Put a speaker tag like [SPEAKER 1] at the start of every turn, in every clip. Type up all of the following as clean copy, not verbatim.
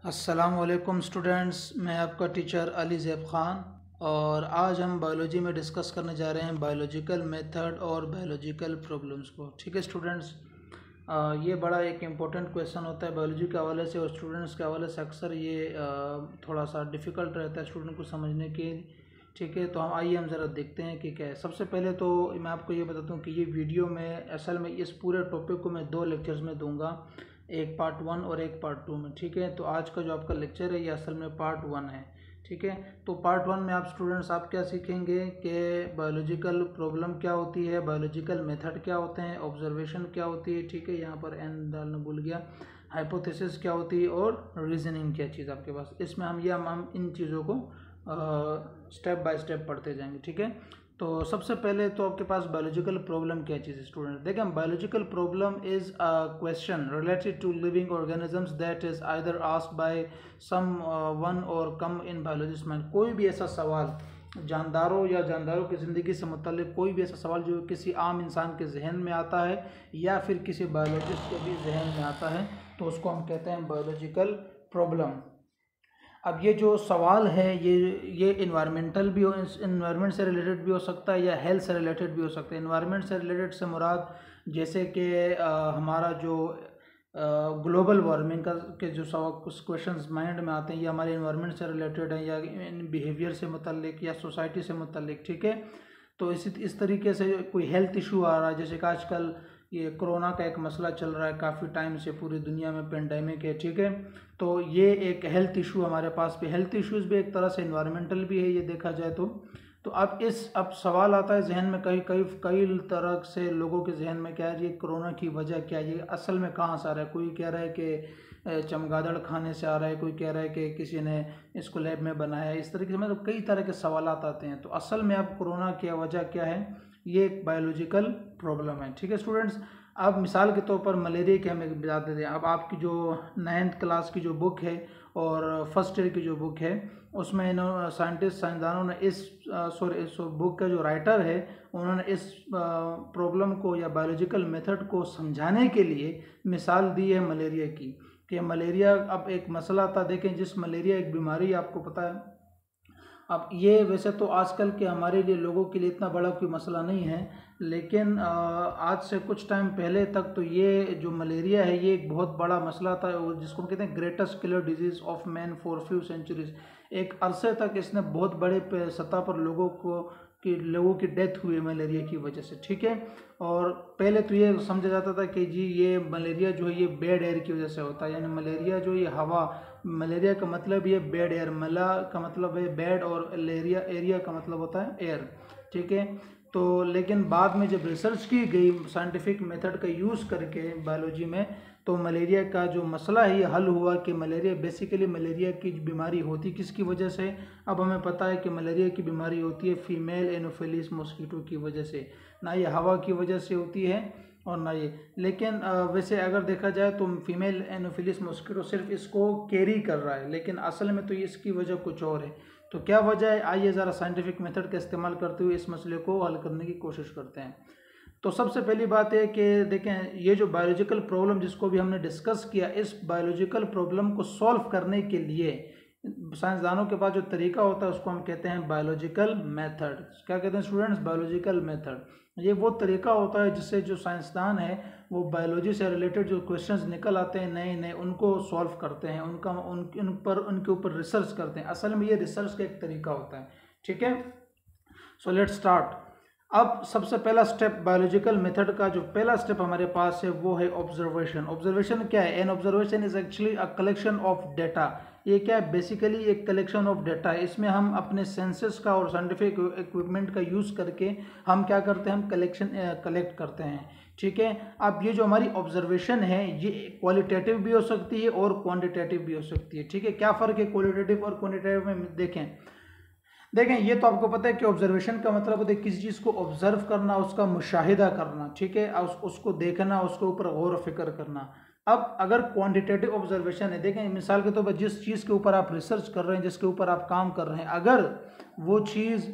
[SPEAKER 1] अस्सलामुअलैकुम स्टूडेंट्स, मैं आपका टीचर अली ज़ैब ख़ान और आज हम बायोलॉजी में डिस्कस करने जा रहे हैं बायोलॉजिकल मेथड और बायोलॉजिकल प्रॉब्लम्स को। ठीक है स्टूडेंट्स, ये बड़ा एक इम्पोर्टेंट क्वेश्चन होता है बायोलॉजी के हवाले से और स्टूडेंट्स के हवाले से अक्सर ये थोड़ा सा डिफ़िकल्ट रहता है स्टूडेंट को समझने के। ठीक है, तो हम ज़रा देखते हैं कि क्या है। सबसे पहले तो मैं आपको ये बताता हूँ कि ये वीडियो में असल में इस पूरे टॉपिक को मैं 2 लेक्चर्स में दूंगा, एक पार्ट 1 और एक पार्ट 2 में। ठीक है, तो आज का जो आपका लेक्चर है ये असल में पार्ट 1 है। ठीक है, तो पार्ट 1 में आप स्टूडेंट्स आप क्या सीखेंगे कि बायोलॉजिकल प्रॉब्लम क्या होती है, बायोलॉजिकल मेथड क्या होते हैं, ऑब्जर्वेशन क्या होती है। ठीक है, यहाँ पर एन डालना भूल गया, हाइपोथेसिस क्या होती है और रीजनिंग क्या चीज़ आपके पास। इसमें हम इन चीज़ों को स्टेप बाय स्टेप पढ़ते जाएंगे। ठीक है, तो सबसे पहले तो आपके पास बायोलॉजिकल प्रॉब्लम क्या चीज़ है स्टूडेंट। देखें, biological problem is a question related to living organisms that is either asked by someone और कम इन बायोलॉजिस्ट माइंड। कोई भी ऐसा सवाल जानदारों या जानदारों की ज़िंदगी से मुतल्लिक कोई भी ऐसा सवाल जो किसी आम इंसान के जहन में आता है या फिर किसी बायोलॉजिस्ट के भी जहन में आता है, तो उसको हम कहते हैं बायोलॉजिकल प्रॉब्लम। अब ये जो सवाल है ये इन्वायरमेंटल भी हो, इन्वायरमेंट से रिलेटेड भी हो सकता है या हेल्थ से रिलेटेड भी हो सकता है। इन्वायरमेंट से रिलेटेड से मुराद जैसे कि हमारा जो ग्लोबल वार्मिंग का के जो क्वेश्चंस माइंड में आते हैं, ये हमारे इन्वायरमेंट से रिलेटेड हैं या इन बिहेवियर से मुतल्लिक या सोसाइटी से मुतल्लिक। ठीक है, तो इस तरीके से कोई हेल्थ इशू आ रहा है, जैसे कि आजकल ये कोरोना का एक मसला चल रहा है काफ़ी टाइम से पूरी दुनिया में, पेंडेमिक है। ठीक है, तो ये एक हेल्थ इशू हमारे पास भी, हेल्थ इश्यूज भी एक तरह से इन्वायरमेंटल भी है ये देखा जाए तो अब सवाल आता है जहन में, कई कई कई तरह से लोगों के जहन में क्या है, ये कोरोना की वजह क्या है, ये असल में कहाँ से आ रहा है। कोई कह रहा है कि चमगादड़ खाने से आ रहा है, कोई कह रहा है कि किसी ने इसको लैब में बनाया है। इस तरीके से मतलब कई तरह के सवाल आते हैं। तो असल में अब कोरोना की वजह क्या है, ये एक बायोलॉजिकल प्रॉब्लम है। ठीक है स्टूडेंट्स, अब मिसाल के तौर पर मलेरिया की हम एक बता देते हैं। अब आपकी जो 9th क्लास की जो बुक है और फर्स्ट ईयर की जो बुक है, उसमें साइंसदानों ने इस बुक का जो राइटर है उन्होंने इस प्रॉब्लम को या बायोलॉजिकल मेथड को समझाने के लिए मिसाल दी है मलेरिया की, कि मलेरिया अब एक मसला था। देखें, जिस मलेरिया एक बीमारी आपको पता है, अब ये वैसे तो आजकल के हमारे लिए लोगों के लिए इतना बड़ा कोई मसला नहीं है, लेकिन आज से कुछ टाइम पहले तक तो ये जो मलेरिया है ये एक बहुत बड़ा मसला था, जिसको हम कहते हैं greatest killer disease of man for few centuries. एक अरसे तक इसने बहुत बड़े सतह पर लोगों की डेथ हुई है मलेरिया की वजह से। ठीक है, और पहले तो ये समझा जाता था कि जी ये मलेरिया जो है ये बैड एयर की वजह से होता है, यानी मलेरिया जो ये हवा, मलेरिया का मतलब ये बैड एयर, मला का मतलब है बैड और एरिया का मतलब होता है एयर। ठीक है, तो लेकिन बाद में जब रिसर्च की गई साइंटिफिक मेथड का यूज़ करके बायोलॉजी में, तो मलेरिया का जो मसला है ये हल हुआ कि मलेरिया की बीमारी होती किसकी वजह से। अब हमें पता है कि मलेरिया की बीमारी होती है फीमेल एनोफिलिस मॉस्किटो की वजह से, ना ये हवा की वजह से होती है और ना ये। लेकिन वैसे अगर देखा जाए तो फीमेल एनोफिलिस मॉस्किटो सिर्फ इसको कैरी कर रहा है, लेकिन असल में तो इसकी वजह कुछ और है। तो क्या वजह है, आइए ज़रा साइंटिफिक मेथड का इस्तेमाल करते हुए इस मसले को हल करने की कोशिश करते हैं। तो सबसे पहली बात है कि देखें, ये जो बायोलॉजिकल प्रॉब्लम जिसको भी हमने डिस्कस किया, इस बायोलॉजिकल प्रॉब्लम को सॉल्व करने के लिए साइंसदानों के पास जो तरीका होता है उसको हम कहते हैं बायोलॉजिकल मेथड। क्या कहते हैं स्टूडेंट्स, बायोलॉजिकल मेथड। ये वो तरीका होता है जिससे जो साइंसदान है वो बायोलॉजी से रिलेटेड जो क्वेश्चंस निकल आते हैं नए नए, उनको सॉल्व करते हैं, उनके ऊपर रिसर्च करते हैं। असल में ये रिसर्च का एक तरीका होता है। ठीक है, सो लेट्स स्टार्ट। अब सबसे पहला स्टेप बायोलॉजिकल मेथड का जो पहला स्टेप हमारे पास है वो है ऑब्जर्वेशन। ऑब्जर्वेशन क्या है, an observation is actually a collection of data. ये क्या है, बेसिकली एक कलेक्शन ऑफ डेटा है। इसमें हम अपने सेंसेस का और साइंटिफिक इक्विपमेंट का यूज़ करके हम क्या करते हैं, हम कलेक्ट करते हैं। ठीक है, अब ये जो हमारी ऑब्जर्वेशन है ये क्वालिटेटिव भी हो सकती है और क्वांटिटेटिव भी हो सकती है। ठीक है, क्या फ़र्क है क्वालिटेटिव और क्वांटिटेटिव में, देखें ये तो आपको पता है कि ऑब्जर्वेशन का मतलब होता है किसी चीज़ को ऑब्जर्व करना, उसका मुशाहिदा करना। ठीक है, उसको देखना, उसके ऊपर गौर व फिक्र करना। अब अगर क्वांटिटेटिव ऑब्जर्वेशन है, देखें मिसाल के तौर पर जिस चीज़ के ऊपर आप रिसर्च कर रहे हैं, जिसके ऊपर आप काम कर रहे हैं, अगर वो चीज़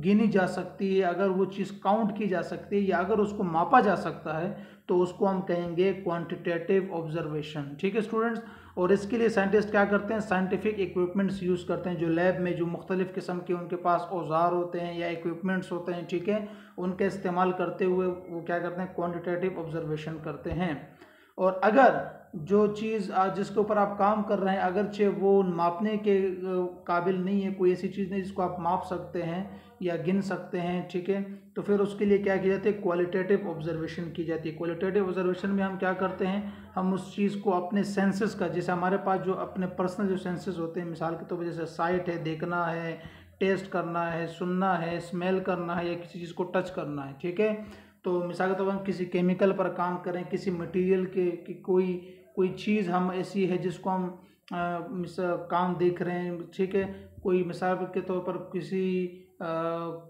[SPEAKER 1] गिनी जा सकती है, अगर वो चीज़ काउंट की जा सकती है या अगर उसको मापा जा सकता है, तो उसको हम कहेंगे क्वांटिटेटिव ऑब्जर्वेशन। ठीक है स्टूडेंट्स, और इसके लिए साइंटिस्ट क्या करते हैं, साइंटिफिक इक्विपमेंट्स यूज़ करते हैं, जो लैब में जो मुख्तलिफ किस्म के उनके पास औजार होते हैं या इक्विपमेंट्स होते हैं, ठीक है, उनका इस्तेमाल करते हुए वो क्या करते हैं, क्वांटिटेटिव ऑब्जर्वेशन करते हैं। और अगर जो चीज़ जिसके ऊपर आप काम कर रहे हैं अगरचे वो मापने के काबिल नहीं है, कोई ऐसी चीज़ नहीं जिसको आप माप सकते हैं या गिन सकते हैं, ठीक है, तो फिर उसके लिए क्या किया जाता है, क्वालिटेटिव ऑब्जर्वेशन की जाती है। क्वालिटेटिव ऑब्जर्वेशन में हम क्या करते हैं, हम उस चीज़ को अपने सेंसेस का, जैसे हमारे पास जो अपने पर्सनल जो सेंसेस होते हैं, मिसाल के तौर पर जैसे साइट है, देखना है, टेस्ट करना है, सुनना है, स्मेल करना है या किसी चीज़ को टच करना है, ठीक है, तो मिसाल के तौर पर हम किसी केमिकल पर काम करें, किसी मटेरियल के कोई चीज़ हम ऐसी है जिसको हम काम देख रहे हैं, ठीक है, कोई मिसाल के तौर पर किसी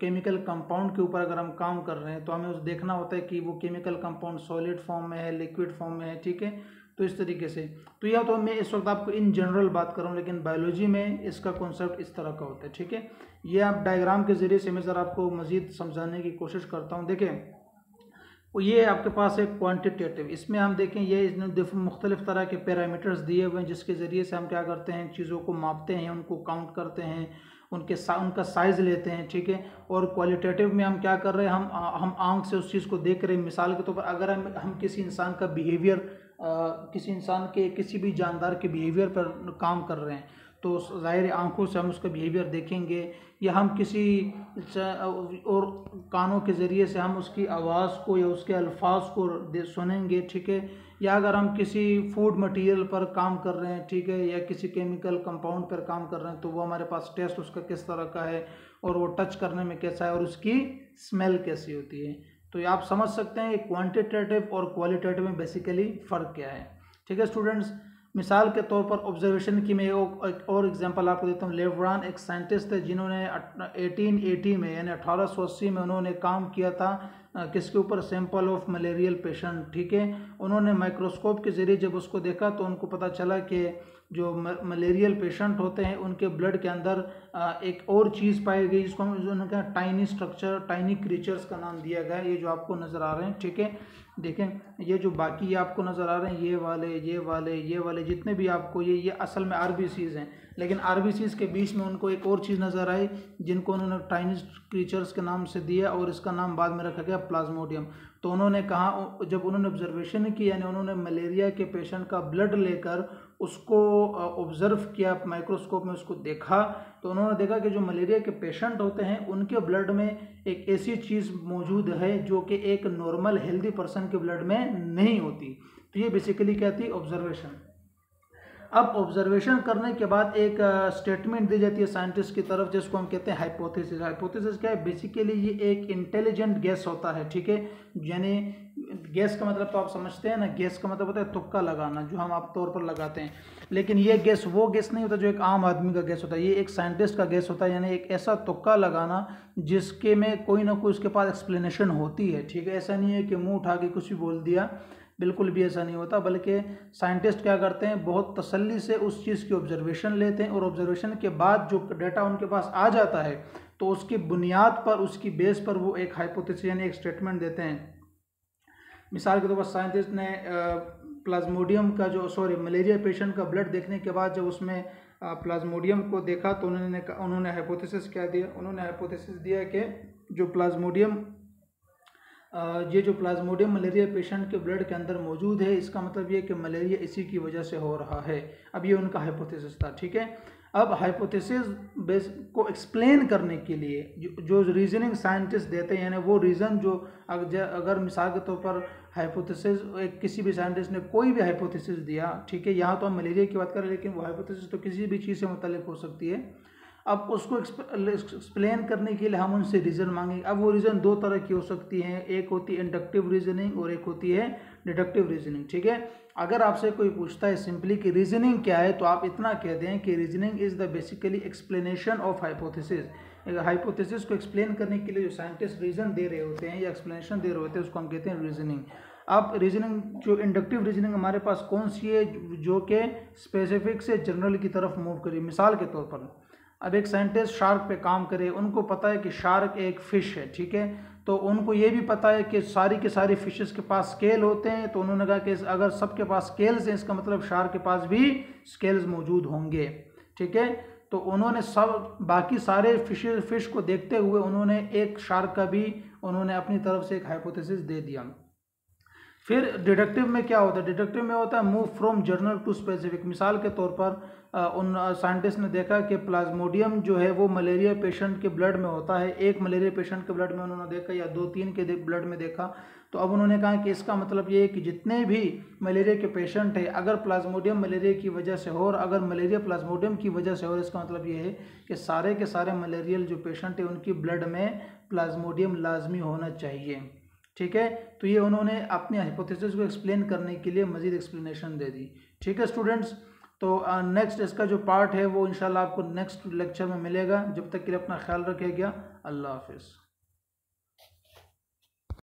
[SPEAKER 1] केमिकल कंपाउंड के ऊपर अगर हम काम कर रहे हैं तो हमें उस देखना होता है कि वो केमिकल कंपाउंड सॉलिड फॉर्म में है, लिक्विड फॉर्म में है, ठीक है, तो इस तरीके से। तो यह तो मैं इस वक्त आपको इन जनरल बात कर रहा हूँ, लेकिन बायोलॉजी में इसका कॉन्सेप्ट इस तरह का होता है, ठीक है। ये आप डायग्राम के ज़रिए से मैं ज़रा आपको मज़ीद समझाने की कोशिश करता हूँ। देखें, ये आपके पास है क्वांटिटेटिव, इसमें हम देखें ये इसने मुख्तलिफ तरह के पैरामीटर्स दिए हुए हैं जिसके ज़रिए से हम क्या करते हैं, चीज़ों को मापते हैं, उनको काउंट करते हैं, उनका साइज़ लेते हैं, ठीक है। और क्वालिटेटिव में हम क्या कर रहे हैं, हम आंख से उस चीज़ को देख रहे हैं। मिसाल के तौर पर अगर हम किसी इंसान का बिहेवियर, किसी इंसान के किसी भी जानदार के बिहेवियर पर काम कर रहे हैं तो ज़ाहिर आंखों से हम उसका बिहेवियर देखेंगे, या हम किसी और कानों के ज़रिए से हम उसकी आवाज़ को या उसके अल्फाज को सुनेंगे, ठीक है, या अगर हम किसी फूड मटेरियल पर काम कर रहे हैं, ठीक है, या किसी केमिकल कंपाउंड पर काम कर रहे हैं तो वो हमारे पास टेस्ट उसका किस तरह का है और वो टच करने में कैसा है और उसकी स्मेल कैसी होती है। तो ये आप समझ सकते हैं क्वांटिटेटिव और क्वालिटेटिव में बेसिकली फ़र्क क्या है, ठीक है स्टूडेंट्स। मिसाल के तौर पर ऑब्जर्वेशन की मैं एक और एग्जांपल आपको देता हूँ। लेब्रान एक साइंटिस्ट थे जिन्होंने 1880 में यानी 1880 में उन्होंने काम किया था किसके ऊपर, सैंपल ऑफ मलेरियल पेशेंट, ठीक है। उन्होंने माइक्रोस्कोप के ज़रिए जब उसको देखा तो उनको पता चला कि जो मलेरियल पेशेंट होते हैं उनके ब्लड के अंदर एक और चीज़ पाई गई जिसको उन्होंने कहा टाइनी स्ट्रक्चर, टाइनी क्रीचर्स का नाम दिया गया। ये जो आपको नज़र आ रहे हैं, ठीक है, देखें ये जो बाकी ये आपको नज़र आ रहे हैं, ये वाले जितने भी आपको ये असल में आरबीसीज हैं, लेकिन आरबीसीज के बीच में उनको एक और चीज़ नज़र आई जिनको उन्होंने टाइनी क्रीचर्स के नाम से दिया और इसका नाम बाद में रखा गया प्लाज्मोडियम। तो उन्होंने कहा, जब उन्होंने ऑब्जर्वेशन की यानी उन्होंने मलेरिया के पेशेंट का ब्लड लेकर उसको ऑब्ज़र्व किया, माइक्रोस्कोप में उसको देखा, तो उन्होंने देखा कि जो मलेरिया के पेशेंट होते हैं उनके ब्लड में एक ऐसी चीज़ मौजूद है जो कि एक नॉर्मल हेल्दी पर्सन के ब्लड में नहीं होती। तो ये बेसिकली क्या थी, ऑब्जर्वेशन। अब ऑब्जर्वेशन करने के बाद एक स्टेटमेंट दी जाती है साइंटिस्ट की तरफ जिसको हम कहते हैं हाइपोथेसिस। हाइपोथेसिस क्या है, बेसिकली ये एक इंटेलिजेंट गैस होता है, ठीक है, यानी गैस का मतलब तो आप समझते हैं ना, गैस का मतलब होता है तुक्का लगाना जो हम आप तौर पर लगाते हैं, लेकिन ये गैस वो गैस नहीं होता जो एक आम आदमी का गैस होता है, ये एक साइंटिस्ट का गैस होता है, यानी एक ऐसा तुक्का लगाना जिसके में कोई ना कोई उसके पास एक्सप्लेनेशन होती है, ठीक है। ऐसा नहीं है कि मुंह उठा के कुछ भी बोल दिया, बिल्कुल भी ऐसा नहीं होता, बल्कि साइंटिस्ट क्या करते हैं, बहुत तसल्ली से उस चीज़ की ऑब्जर्वेशन लेते हैं और ऑब्जर्वेशन के बाद जो डाटा उनके पास आ जाता है तो उसकी बुनियाद पर, उसकी बेस पर वो एक हाइपोथेसिस यानी एक स्टेटमेंट देते हैं। मिसाल के तौर पर साइंटिस्ट ने प्लाज्मोडियम का मलेरिया पेशेंट का ब्लड देखने के बाद जब उसमें प्लाज्मोडियम को देखा तो उन्होंने हाइपोथेसिस क्या दिया, उन्होंने हाइपोथेसिस दिया कि जो प्लाज्मोडियम मलेरिया पेशेंट के ब्लड के अंदर मौजूद है, इसका मतलब ये कि मलेरिया इसी की वजह से हो रहा है। अब ये उनका हाइपोथेसिस था, ठीक है। अब हाइपोथेसिस बेस को एक्सप्लेन करने के लिए जो रीजनिंग साइंटिस्ट देते हैं, यानी वो रीज़न जो अगर मिसाल के तौर पर हाइपोथेसिस किसी भी साइंटिस्ट ने कोई भी हाइपोथेसिस दिया, ठीक है, यहाँ तो हम मलेरिया की बात करें लेकिन वो हाइपोथेसिस तो किसी भी चीज़ से मुताल्लिक हो सकती है। अब उसको एक्सप्लेन करने के लिए हम उनसे रीज़न मांगेंगे। अब वो रीज़न दो तरह की हो सकती हैं, एक होती है इंडक्टिव रीजनिंग और एक होती है डिडक्टिव रीजनिंग, ठीक है। अगर आपसे कोई पूछता है सिंपली कि रीजनिंग क्या है तो आप इतना कह दें कि reasoning is the basically explanation of hypothesis. Hypothesis को एक्सप्लेन करने के लिए जो साइंटिस्ट रीज़न दे रहे होते हैं या एक्सप्लेनेशन दे रहे होते हैं उसको हम कहते हैं रीजनिंग। अब रीजनिंग जो इंडक्टिव रीजनिंग हमारे पास कौन सी है, जो कि स्पेसिफिक से जनरल की तरफ मूव करी। मिसाल के तौर पर अब एक साइंटिस्ट शार्क पे काम करे, उनको पता है कि शार्क एक फ़िश है, ठीक है, तो उनको ये भी पता है कि सारी के सारी फिशेस के पास स्केल होते हैं, तो उन्होंने कहा कि अगर सबके पास स्केल्स हैं इसका मतलब शार्क के पास भी स्केल्स मौजूद होंगे, ठीक है। तो उन्होंने सब बाकी सारे फिश को देखते हुए उन्होंने एक शार्क का भी उन्होंने अपनी तरफ से एक हाइपोथेसिस दे दिया। फिर डिडक्टिव में क्या होता है, डिडक्टिव में होता है move from general to specific. मिसाल के तौर पर उन साइंटिस्ट ने देखा कि प्लाज्मोडियम जो है वो मलेरिया पेशेंट के ब्लड में होता है, एक मलेरिया पेशेंट के ब्लड में उन्होंने देखा या 2-3 के ब्लड में देखा, तो अब उन्होंने कहा कि इसका मतलब ये है कि जितने भी मलेरिया के पेशेंट हैं अगर प्लाज्मोडियम मलेरिया की वजह से हो और अगर मलेरिया प्लाज्मोडियम की वजह से हो, इसका मतलब ये है कि सारे के सारे मलेरियल जो पेशेंट हैं उनकी ब्लड में प्लाज्मोडियम लाजमी होना चाहिए, ठीक है। तो ये उन्होंने अपनी हाइपोथेसिस को एक्सप्लेन करने के लिए मज़ीद एक्सप्लेनेशन दे दी, ठीक है स्टूडेंट्स। तो नेक्स्ट इसका जो पार्ट है वो इंशाल्लाह आपको नेक्स्ट लेक्चर में मिलेगा। जब तक के लिए अपना ख्याल रखिएगा। अल्लाह हाफिज़।